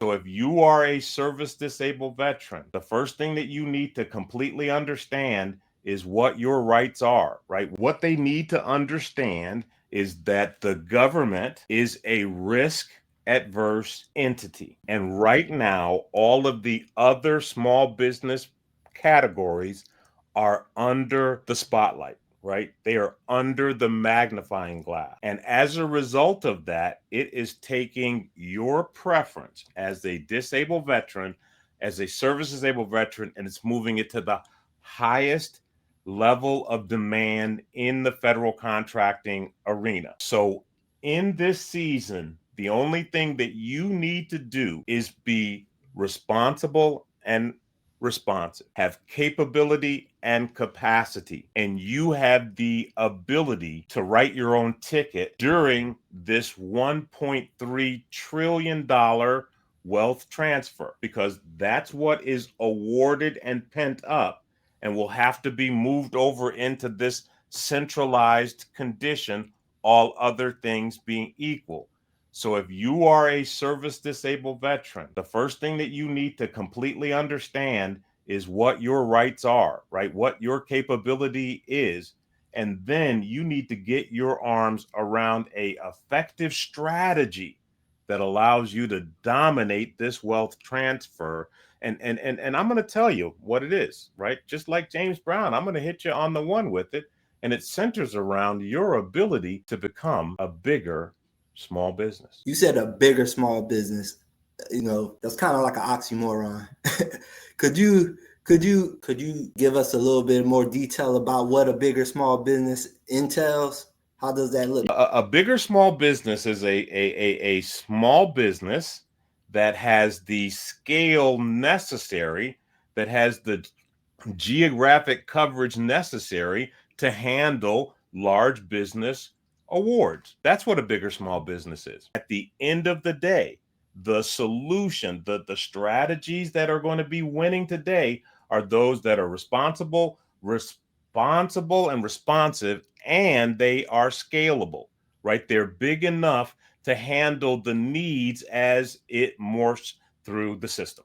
So if you are a service disabled veteran, the first thing that you need to completely understand is what your rights are, right? What they need to understand is that the government is a risk adverse entity. And right now, all of the other small business categories are under the spotlight, right? They are under the magnifying glass. And as a result of that, it is taking your preference as a disabled veteran, as a service disabled veteran, and it's moving it to the highest level of demand in the federal contracting arena. So in this season, the only thing that you need to do is be responsible and responsive, have capability and capacity, and you have the ability to write your own ticket during this $1.3 trillion wealth transfer, because that's what is awarded and pent up and will have to be moved over into this centralized condition, all other things being equal. So if you are a service disabled veteran, the first thing that you need to completely understand is what your rights are, right? What your capability is. And then you need to get your arms around a effective strategy that allows you to dominate this wealth transfer. And I'm going to tell you what it is, right? Just like James Brown, I'm going to hit you on the one with it. And it centers around your ability to become a bigger small business. You said a bigger small business. That's kind of like an oxymoron. could you could you give us a little bit more detail about what a bigger small business entails? How does that look? A bigger small business is a small business that has the scale necessary, that has the geographic coverage necessary to handle large business awards. That's what a bigger small business is. At the end of the day, the solution, the strategies that are going to be winning today are those that are responsible and responsive, and they are scalable, right? They're big enough to handle the needs as it morphs through the system.